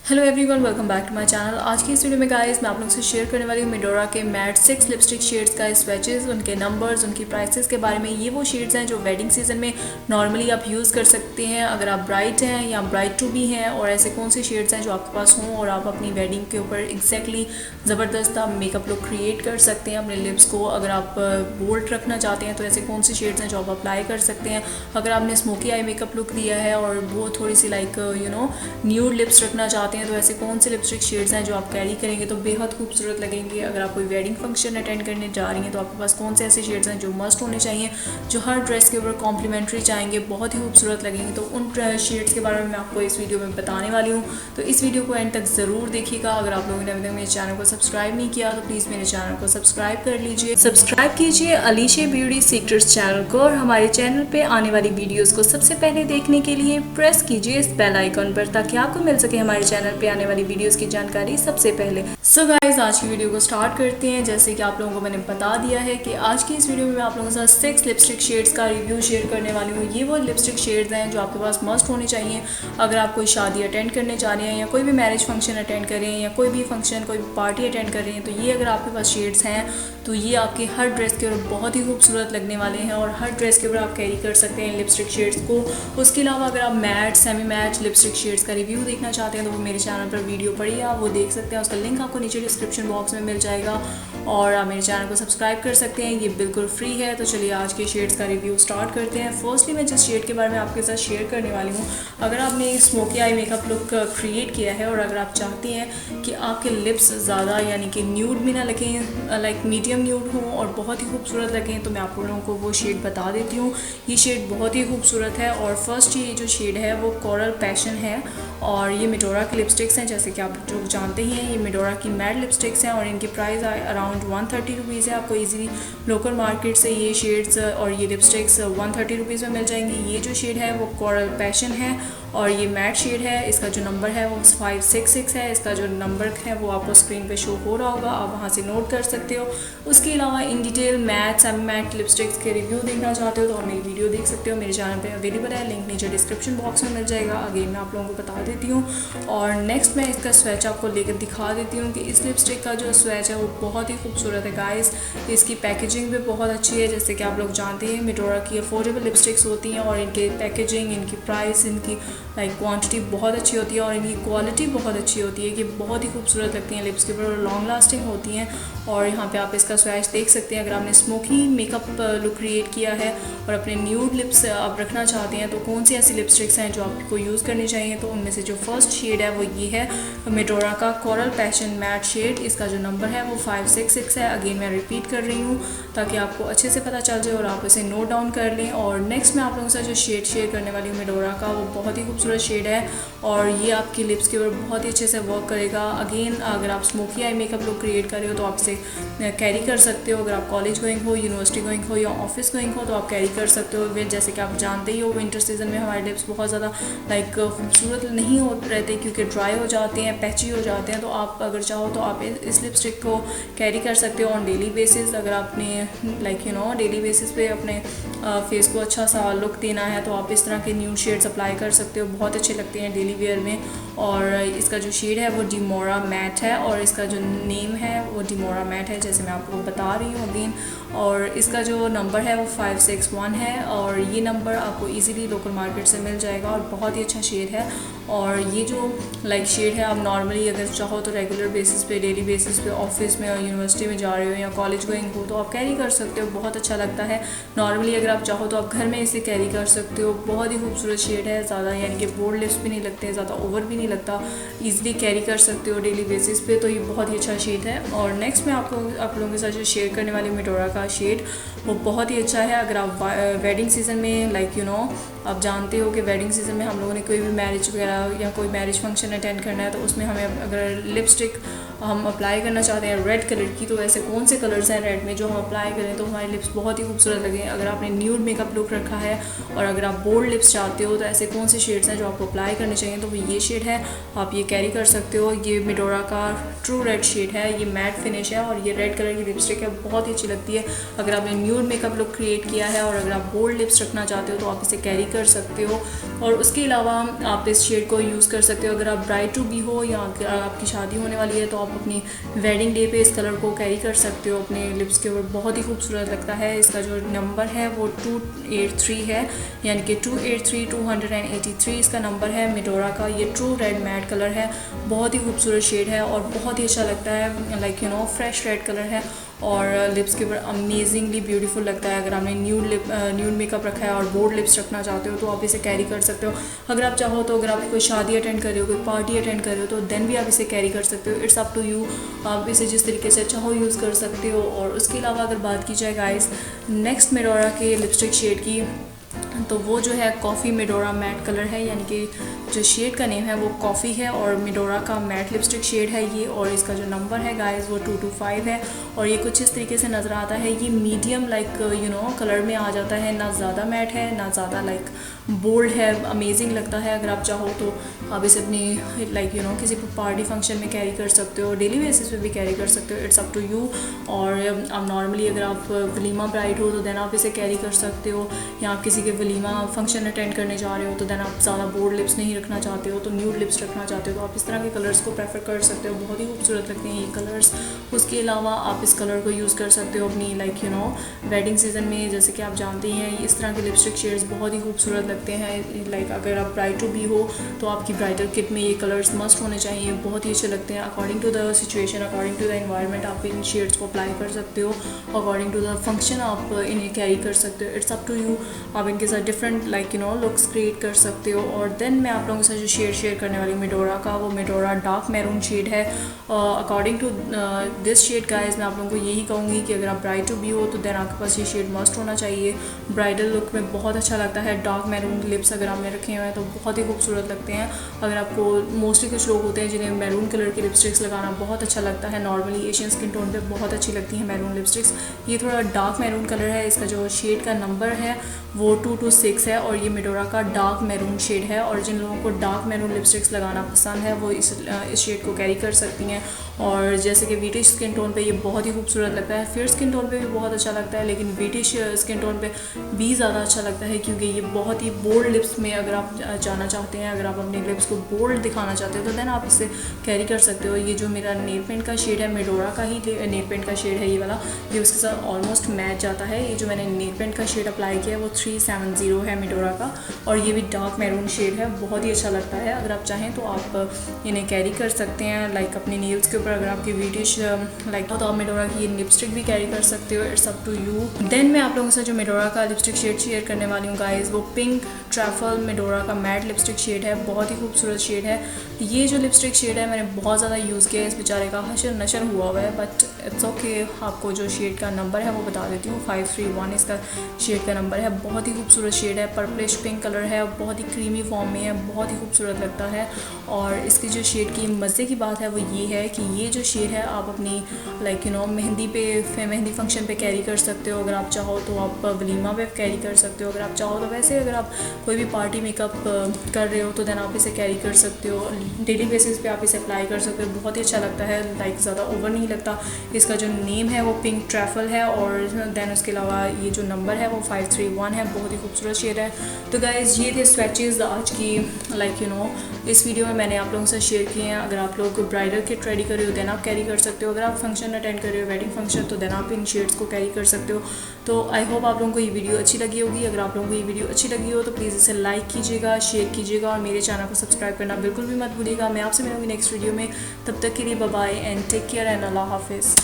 Hello everyone, welcome back to my channel. आज की इस वीडियो में गाइस मैं आप लोगों से शेयर करने वाली हूँ मेडोरा के मैट 6 लिपस्टिक शेड्स का स्वेचेस, उनके नंबर्स, उनकी प्राइसेस के बारे में। ये वो शेड्स हैं जो वेडिंग सीजन में नॉर्मली आप यूज़ कर सकते हैं अगर आप ब्राइड हैं या ब्राइड टू भी हैं, और ऐसे कौन से शेड्स हैं जो आपके पास हों और आप अपनी वेडिंग के ऊपर एग्जैक्टली ज़बरदस्त आप मेकअप लुक क्रिएट कर सकते हैं अपने लिप्स को। अगर आप बोल्ड रखना चाहते हैं तो ऐसे कौन से शेड्स हैं जो आप अप्लाई कर सकते हैं। अगर आपने स्मोकी आई मेकअप लुक दिया है और वो थोड़ी सी लाइक न्यूड लिप्स रखना चाहते हैं तो ऐसे कौन से लिपस्टिक शेड्स हैं जो आप कैरी करेंगे तो बेहद खूबसूरत लगेंगे। अगर आप कोई वेडिंग फंक्शन अटेंड करने जा रही हैं तो आपके पास कौन से ऐसे शेड्स हैं जो मस्ट होने चाहिए, जो हर ड्रेस के ऊपर कॉम्प्लीमेंट्री चाहेंगे, बहुत ही खूबसूरत लगेंगे। तो उन शेड्स के बारे में मैं आपको इस वीडियो में बताने वाली हूँ, तो इस वीडियो को एंड तक ज़रूर देखिएगा। अगर आप लोगों ने अभी तक मेरे चैनल को सब्सक्राइब नहीं किया तो प्लीज़ मेरे चैनल को सब्सक्राइब कर लीजिए। सब्सक्राइब कीजिए अलीशे ब्यूटी सीक्रेट्स चैनल को, और हमारे चैनल पे आने वाली वीडियोस को सबसे पहले देखने के लिए प्रेस कीजिए इस बेल आइकन पर, ताकि आपको मिल सके हमारे चैनल पे आने वाली वीडियोस की जानकारी सबसे पहले। सो गाइस, आज की वीडियो को स्टार्ट करते हैं। जैसे कि आप लोगों को मैंने बता दिया है कि आज की इस वीडियो में मैं आप लोगों के साथ 6 लिपस्टिक शेड्स का रिव्यू शेयर करने वाली हूँ। ये वो लिपस्टिक शेड्स हैं जो आपके पास मस्ट होने चाहिए अगर आप कोई शादी अटेंड करने जा रहे हैं या कोई भी मैरिज फंक्शन अटेंड कर रहे हैं या कोई भी फंक्शन, कोई भी पार्टी अटेंड कर रहे हैं। तो ये अगर आपके पास शेड्स हैं तो ये आपके हर ड्रेस के ऊपर बहुत ही खूबसूरत लगने वाले हैं और हर ड्रेस के ऊपर आप कैरी कर सकते हैं लिपस्टिक शेड्स को। उसके अलावा अगर आप matte, semi matte lipstick shades का रिव्यू देखना चाहते हैं तो वो मेरे चैनल पर वीडियो पड़ी आप वो देख सकते हैं। उसका लिंक आपको नीचे डिस्क्रिप्शन बॉक्स में मिल जाएगा, और आप मेरे चैनल को सब्सक्राइब कर सकते हैं, ये बिल्कुल फ्री है। तो चलिए आज के शेड्स का रिव्यू स्टार्ट करते हैं। फर्स्टली मैं जिस शेड के बारे में आपके साथ शेयर करने वाली हूँ, अगर आपने smoky eye makeup look create किया है और अगर आप चाहती हैं कि आपके लिप्स ज़्यादा यानी कि न्यूड भी ना लगें, लाइक मीडियम न्यूड हों और बहुत ही खूबसूरत लगें, तो मैं आप लोगों को वो शेड बता देती हूँ। ये शेड बहुत ही खूबसूरत है, और फर्स्ट ये जो शेड है वो कोरल पैशन है, और ये मेडोरा की लिपस्टिक्स हैं। जैसे कि आप लोग जानते हैं ये मेडोरा की मैट लिपस्टिक्स हैं और इनकी प्राइस अराउंड 130 रुपीज़ है। आपको इजीली लोकल मार्केट से ये शेड्स और ये लिपस्टिक्स 130 रुपीज़ में मिल जाएंगी। ये जो शेड है वो कोरल पैशन है और ये मैट शेड है। इसका जो नंबर है वो 566 है। इसका जो नंबर है वो आपको स्क्रीन पे शो हो रहा होगा, आप वहाँ से नोट कर सकते हो। उसके अलावा इन detail matte, semi matte lipsticks के रिव्यू देखना चाहते हो तो आप मेरी वीडियो देख सकते हो, मेरे चैनल पे अवेलेबल है, लिंक नीचे डिस्क्रिप्शन बॉक्स में मिल जाएगा। अगेन मैं आप लोगों को बता देती हूँ, और नेक्स्ट मैं इसका स्वैच आपको लेकर दिखा देती हूँ कि इस लिपस्टिक का जो स्वैच है वो बहुत ही खूबसूरत है गाइस। इसकी पैकेजिंग भी बहुत अच्छी है। जैसे कि आप लोग जानते हैं मेडोरा की अफोर्डेबल लिपस्टिक्स होती हैं और इनके पैकेजिंग, इनकी प्राइस, इनकी लाइक क्वांटिटी बहुत अच्छी होती है और इनकी क्वालिटी बहुत अच्छी होती है कि बहुत ही खूबसूरत लगती हैं लिप्स के ऊपर और लॉन्ग लास्टिंग होती हैं। और यहाँ पे आप इसका स्वैच देख सकते हैं। अगर आपने स्मोकी मेकअप लुक क्रिएट किया है और अपने न्यूड लिप्स आप रखना चाहते हैं तो कौन सी ऐसी लिपस्टिक्स हैं जो आपको यूज़ करनी चाहिए, तो उनमें से जो फर्स्ट शेड है वो ये है मेडोरा का कोरल पैशन मैट शेड। इसका जो नंबर है वो 566 है। अगेन मैं रिपीट कर रही हूँ ताकि आपको अच्छे से पता चल जाए और आप इसे नोट डाउन कर लें। और नेक्स्ट मैं आप लोगों से जो शेड शेयर करने वाली हूँ मेडोरा का, वो बहुत ही खूबसूरत शेड है और ये आपकी लिप्स के ऊपर बहुत ही अच्छे से वर्क करेगा। अगेन अगर आप smoky eye makeup look create कर रहे हो तो आप इसे कैरी कर सकते हो। अगर आप कॉलेज गोइंग हो, यूनिवर्सिटी गोइंग हो या ऑफिस गोइंग हो तो आप कैरी कर सकते हो। जैसे कि आप जानते ही हो विंटर सीजन में हमारे लिप्स बहुत ज़्यादा लाइक खूबसूरत नहीं हो रहते क्योंकि ड्राई हो जाते हैं, पैची हो जाते हैं। तो आप अगर चाहो तो आप इस लिपस्टिक को कैरी कर सकते हो ऑन डेली बेसिस। अगर आपने लाइक डेली बेसिस पे अपने फेस को अच्छा सा लुक देना है तो आप इस तरह के न्यूड शेड्स अप्लाई कर सकते हो, बहुत अच्छे लगते हैं डेली वेयर में। और इसका जो शेड है वो डिमोरा मैट है और इसका जो नेम है वो डिमोरा मैट है, जैसे मैं आपको बता रही हूँ अगेन। और इसका जो नंबर है वो 561 है और ये नंबर आपको इजीली लोकल मार्केट से मिल जाएगा और बहुत ही अच्छा शेड है। और ये जो लाइक शेड है आप नॉर्मली अगर चाहो तो रेगुलर बेसिस पे, डेली बेसिस पे, ऑफिस में और यूनिवर्सिटी में जा रहे हो या कॉलेज गोइंग हो तो आप कैरी कर सकते हो, बहुत अच्छा लगता है। नॉर्मली अगर आप चाहो तो आप घर में इसे कैरी कर सकते हो। बहुत ही खूबसूरत शेड है, ज़्यादा यानी कि बोल्ड लिप्स भी नहीं लगते, ज़्यादा ओवर भी नहीं लगता, ईजिली कैरी कर सकते हो डेली बेसिस पे। तो ये बहुत ही अच्छा शेड है। और नेक्स्ट मैं आप लोगों के साथ जो शेयर करने वाली मेडोरा का शेड वो बहुत ही अच्छा है। अगर आप वेडिंग सीजन में लाइक आप जानते हो कि वेडिंग सीजन में हम लोगों ने कोई भी मैरिज वगैरह या कोई मैरिज फंक्शन अटेंड करना है तो उसमें हमें अगर लिपस्टिक हम अप्लाई करना चाहते हैं रेड कलर की, तो ऐसे कौन से कलर्स हैं रेड में जो हम अप्लाई करें तो हमारी लिप्स बहुत ही खूबसूरत लगें। अगर आपने न्यूड मेकअप लुक रखा है और अगर आप बोल्ड लिप्स चाहते हो तो ऐसे कौन से शेड्स हैं जो आपको अप्लाई करने चाहिए, तो वो ये शेड है, आप ये कैरी कर सकते हो। ये मेडोरा का ट्रू रेड शेड है, ये मैट फिनिश है और ये रेड कलर की लिपस्टिक है, बहुत ही अच्छी लगती है। अगर आपने न्यूड मेकअप लुक क्रिएट किया है और अगर आप बोल्ड लिप्स रखना चाहते हो तो आप इसे कैरी कर सकते हो। और उसके अलावा आप इस शेड को यूज़ कर सकते हो अगर आप ब्राइड टू बी हो या अगर आपकी शादी होने वाली है तो आप अपनी वेडिंग डे पे इस कलर को कैरी कर सकते हो अपने लिप्स के ऊपर, बहुत ही खूबसूरत लगता है। इसका जो नंबर है वो 283 है, यानी कि 283 इसका नंबर है मेडोरा का। ये ट्रू रेड मैट कलर है, बहुत ही खूबसूरत शेड है और बहुत ही अच्छा लगता है, like you know fresh red colour है और लिप्स के ऊपर अमेजिंगली ब्यूटीफुल लगता है। अगर आपने न्यूड मेकअप रखा है और बोल्ड लिप्स रखना चाहते हो तो आप इसे कैरी कर सकते हो। अगर आप चाहो तो अगर आप कोई शादी अटेंड कर रहे हो, कोई पार्टी अटेंड कर रहे हो तो देन भी आप इसे कैरी कर सकते हो। इट्स अप टू यू, आप इसे जिस तरीके से चाहो यूज़ कर सकते हो। और उसके अलावा अगर बात की जाए गाइस नेक्स्ट मेडोरा के लिपस्टिक शेड की, तो वो जो है कॉफ़ी मेडोरा मैट कलर है, यानी कि जो शेड का नेम है वो कॉफ़ी है और मेडोरा का मैट लिपस्टिक शेड है ये। और इसका जो नंबर है गाइस वो 225 है और ये कुछ इस तरीके से नज़र आता है। ये medium like you know colour में आ जाता है, ना ज़्यादा मैट है ना ज़्यादा लाइक बोल्ड है। अमेजिंग लगता है। अगर आप चाहो तो आप इसे अपनी लाइक यू नो किसी पार्टी फंक्शन में कैरी कर सकते हो, डेली बेसिस पे भी कैरी कर सकते हो। It's up to you. और आप नॉर्मली अगर आप वलीमा ब्राइड हो तो देन आप इसे कैरी कर सकते हो, या आप किसी के वलीमा फंक्शन अटेंड करने जा रहे हो तो देन आप ज़्यादा बोल्ड लिप्स नहीं रखना चाहते हो, तो न्यूड लिप्स रखना चाहते हो तो आप इस तरह के कलर्स को प्रेफर कर सकते हो। बहुत ही खूबसूरत लगते हैं ये कलर्स। उसके अलावा आप इस कलर को यूज़ कर सकते हो अपनी like you know wedding season में। जैसे कि आप जानते हैं इस तरह के लिपस्टिक शेड्स बहुत ही खूबसूरत लगते हैं। लाइक अगर आप ब्राइड टू बी हो तो आपकी ब्राइडल किट में ये कलर्स मस्ट होने चाहिए, बहुत ही अच्छे लगते हैं। According to the situation, according to the environment आप इन शेड्स को अप्लाई कर सकते हो। अकॉर्डिंग टू द फंक्शन आप इन्हें कैरी कर सकते हो। इट्स अप टू यू, आप इनके साथ different like you know looks create कर सकते हो। और देन मैं आप लोगों के साथ जो शेड शेयर करने वाली हूँ मेडोरा का, वो मेडोरा डार्क मैरून शेड है। According to this shade guys मैं आप लोगों को यही कहूँगी कि अगर आप ब्राइड टू बी हो तो देन आपके पास ये शेड मस्ट होना चाहिए। ब्राइडल लुक में बहुत अच्छा लगता है। डार्क मैरून लिप्स अगर आपने रखे हुए हैं तो बहुत ही खूबसूरत लगते हैं। अगर आपको मोस्टली कुछ लोग होते हैं जिन्हें मैरून कलर की लिपस्टिक्स लगाना बहुत अच्छा लगता है, नॉर्मली एशियन स्किन टोन पे बहुत अच्छी लगती हैं मैरून लिपस्टिक्स। ये थोड़ा डार्क मैरून कलर है। इसका जो शेड का नंबर है वो 226 है और ये मेडोरा का डार्क मैरून शेड है। और जिन लोगों को डार्क मैरून लिपस्टिक्स लगाना पसंद है वो इस शेड को कैरी कर सकती हैं। और जैसे कि वीटिश स्किन टोन पे ये बहुत ही खूबसूरत लगता है, फेयर स्किन टोन पे भी बहुत अच्छा लगता है, लेकिन वीटिश स्किन टोन पे भी ज़्यादा अच्छा लगता है क्योंकि ये बहुत ही बोल्ड लिप्स में अगर आप जाना चाहते हैं, अगर आप अपने लिप्स को बोल्ड दिखाना चाहते हो तो देन आप इसे कैरी कर सकते हो। ये जो मेरा नेल पेंट का शेड है, मेडोरा का ही नेल पेंट का शेड है ये वाला, ये उसके साथ ऑलमोस्ट मैच जाता है। ये जो मैंने नेल पेंट का शेड अप्लाई किया है वो 370 है मेडोरा का और ये भी डार्क मैरून शेड है, बहुत ही अच्छा लगता है। अगर आप चाहें तो आप इन्हें कैरी कर सकते हैं लाइक अपने नेल्स के ऊपर। अगर आपकी वीटिश लाइक तो आप मेडोरा की लिपस्टिक भी कैरी कर सकते हो। It's up to you. Then मैं आप लोगों से जो मेडोरा का लिपस्टिक शेड शेयर करने वाली हूँ गाइस, वो पिंक ट्रैफल मेडोरा का मैट लिपस्टिक शेड है, बहुत ही खूबसूरत शेड है। ये जो लिपस्टिक शेड है मैंने बहुत ज़्यादा यूज़ किया है, इस बेचारे का हशर नशर हुआ हुआ है, बट इट्स ओके। आपको जो शेड का नंबर है वो बता देती हूँ, 531 इसका शेड का नंबर है। बहुत ही खूबसूरत शेड है, पर्पलिश पिंक कलर है, बहुत ही क्रीमी फॉर्म में है, बहुत ही खूबसूरत लगता है। और इसकी जो शेड की मज़े की बात है वो ये है कि ये जो शेड है आप अपनी like you know mehndi function पे कैरी कर सकते हो। अगर आप चाहो तो आप वलीमा पे कैरी कर सकते हो। अगर आप चाहो तो वैसे अगर आप कोई भी पार्टी मेकअप कर रहे हो तो देन आप इसे कैरी कर सकते हो। डेली बेसिस पे आप इसे अप्लाई कर सकते हो, बहुत ही अच्छा लगता है, लाइक ज़्यादा ओवर नहीं लगता। इसका जो नेम है वो पिंक ट्रैफल है और देन उसके अलावा ये जो नंबर है वो 531 है, बहुत ही खूबसूरत शेड है। तो गाइज़ ये थे स्वैचेज़ आज की लाइक यू नो इस वीडियो में मैंने आप लोगों से शेयर किए हैं। अगर आप लोग ब्राइडल किट रेडी कर रहे हो देन आप कैरी कर सकते हो। अगर आप फंक्शन अटेंड कर रहे हो वेडिंग फंक्शन तो देन आप इन शेड्स को कैरी कर सकते हो। तो आई होप आप लोगों को ये वीडियो अच्छी लगी होगी। अगर आप लोगों को ये वीडियो अच्छी लगी हो तो प्लीज़ इसे लाइक कीजिएगा, शेयर कीजिएगा और मेरे चैनल को सब्सक्राइब करना बिल्कुल भी मत भूलिएगा। मैं आपसे मिलूंगी नेक्स्ट वीडियो में, तब तक के लिए bye bye and take care and अल्लाह हाफिज़।